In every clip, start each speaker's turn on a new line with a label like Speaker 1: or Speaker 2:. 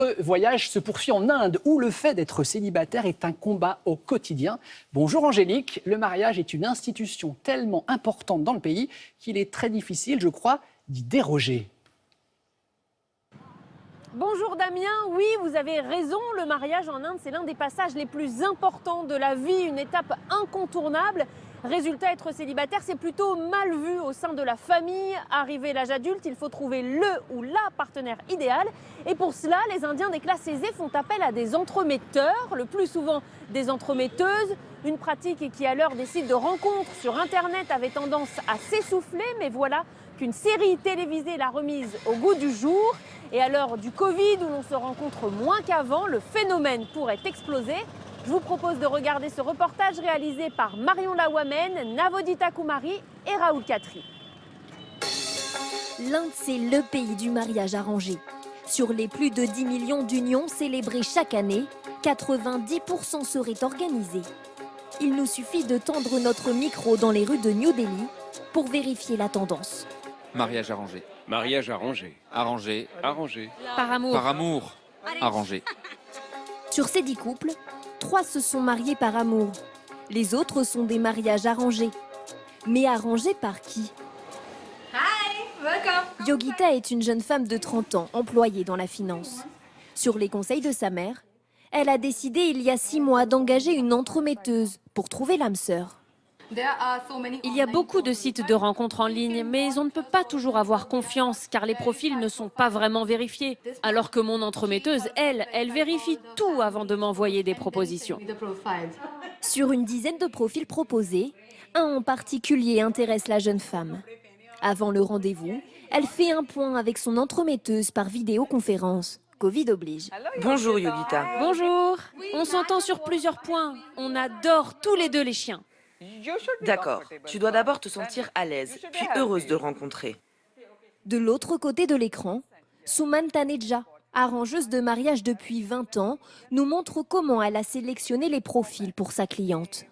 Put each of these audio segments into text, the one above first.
Speaker 1: Le voyage se poursuit en Inde, où le fait d'être célibataire est un combat au quotidien. Bonjour Angélique, le mariage est une institution tellement importante dans le pays qu'il est très difficile, je crois, d'y déroger.
Speaker 2: Bonjour Damien, oui vous avez raison, le mariage en Inde c'est l'un des passages les plus importants de la vie, une étape incontournable. Résultat, être célibataire c'est plutôt mal vu au sein de la famille. Arrivé l'âge adulte, il faut trouver le ou la partenaire idéal. Et pour cela, les Indiens des classes aisées font appel à des entremetteurs, le plus souvent des entremetteuses. Une pratique qui à l'heure des sites de rencontres sur Internet avait tendance à s'essouffler, mais voilà qu'une série télévisée l'a remise au goût du jour. Et à l'heure du Covid, où l'on se rencontre moins qu'avant, le phénomène pourrait exploser. Je vous propose de regarder ce reportage réalisé par Marion Lawamen, Navodita Kumari et Raoul Khatri.
Speaker 3: L'Inde, c'est le pays du mariage arrangé. Sur les plus de 10 millions d'unions célébrées chaque année, 90% seraient organisés. Il nous suffit de tendre notre micro dans les rues de New Delhi pour vérifier la tendance.
Speaker 4: Mariage arrangé.
Speaker 5: Mariage arrangé.
Speaker 4: Arrangé.
Speaker 5: Arrangé.
Speaker 2: Par amour.
Speaker 4: Par amour. Arrangé.
Speaker 3: Sur ces 10 couples, 3 se sont mariés par amour. Les autres sont des mariages arrangés. Mais arrangés par qui? Yogita est une jeune femme de 30 ans, employée dans la finance. Sur les conseils de sa mère, elle a décidé il y a 6 mois d'engager une entremetteuse pour trouver l'âme sœur.
Speaker 2: Il y a beaucoup de sites de rencontres en ligne, mais on ne peut pas toujours avoir confiance car les profils ne sont pas vraiment vérifiés. Alors que mon entremetteuse, elle vérifie tout avant de m'envoyer des propositions.
Speaker 3: Sur une dizaine de profils proposés, un en particulier intéresse la jeune femme. Avant le rendez-vous, elle fait un point avec son entremetteuse par vidéoconférence. Covid oblige.
Speaker 6: Bonjour Yogita.
Speaker 2: Bonjour, on s'entend sur plusieurs points. On adore tous les deux les chiens.
Speaker 6: D'accord, tu dois d'abord te sentir à l'aise, puis heureuse de le rencontrer.
Speaker 3: De l'autre côté de l'écran, Suman Taneja, arrangeuse de mariage depuis 20 ans, nous montre comment elle a sélectionné les profils pour sa cliente.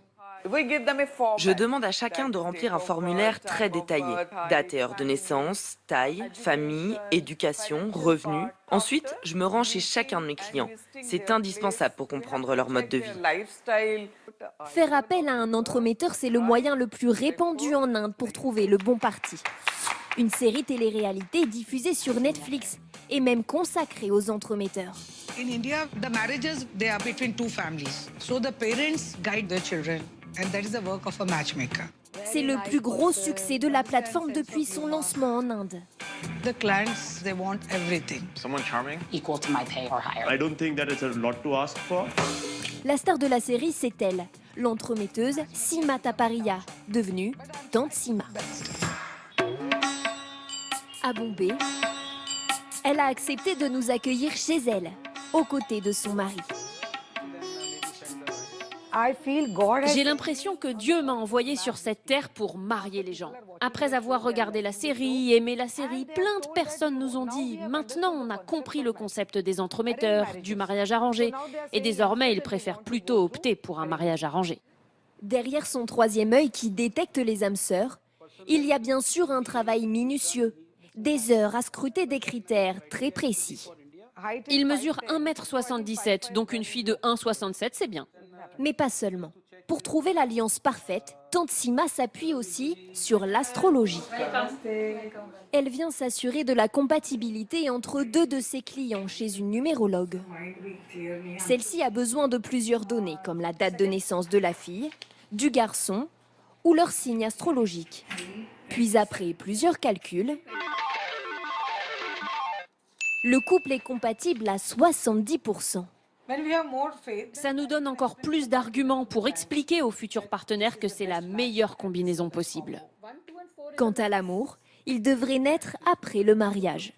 Speaker 6: Je demande à chacun de remplir un formulaire très détaillé. Date et heure de naissance, taille, famille, éducation, revenus. Ensuite, je me rends chez chacun de mes clients. C'est indispensable pour comprendre leur mode de vie.
Speaker 3: Faire appel à un entremetteur, c'est le moyen le plus répandu en Inde pour trouver le bon parti. Une série télé-réalité diffusée sur Netflix et même consacrée aux entremetteurs.
Speaker 7: In India, the marriages, they are between 2 families. So the parents guide their children, and that is the work of a matchmaker.
Speaker 3: C'est le plus gros succès de la plateforme depuis son lancement en Inde.
Speaker 7: The clients, they want everything.
Speaker 5: Someone charming?
Speaker 8: Equal to my pay or higher.
Speaker 9: I don't think that it's a lot to ask for.
Speaker 3: La star de la série, c'est elle, l'entremetteuse Sima Taparia, devenue Tante Sima. À Bombay, elle a accepté de nous accueillir chez elle, aux côtés de son mari.
Speaker 2: J'ai l'impression que Dieu m'a envoyé sur cette terre pour marier les gens. Après avoir regardé la série, aimé la série, plein de personnes nous ont dit « Maintenant, on a compris le concept des entremetteurs, du mariage arrangé. Et désormais, ils préfèrent plutôt opter pour un mariage arrangé. »
Speaker 3: Derrière son 3e œil qui détecte les âmes sœurs, il y a bien sûr un travail minutieux, des heures à scruter des critères très précis.
Speaker 2: Il mesure 1,77 m, donc une fille de 1,67 m, c'est bien.
Speaker 3: Mais pas seulement. Pour trouver l'alliance parfaite, Tante Sima s'appuie aussi sur l'astrologie. Elle vient s'assurer de la compatibilité entre 2 de ses clients chez une numérologue. Celle-ci a besoin de plusieurs données, comme la date de naissance de la fille, du garçon ou leur signe astrologique. Puis après plusieurs calculs, le couple est compatible à 70%.
Speaker 2: Ça nous donne encore plus d'arguments pour expliquer aux futurs partenaires que c'est la meilleure combinaison possible.
Speaker 3: Quant à l'amour, il devrait naître après le mariage.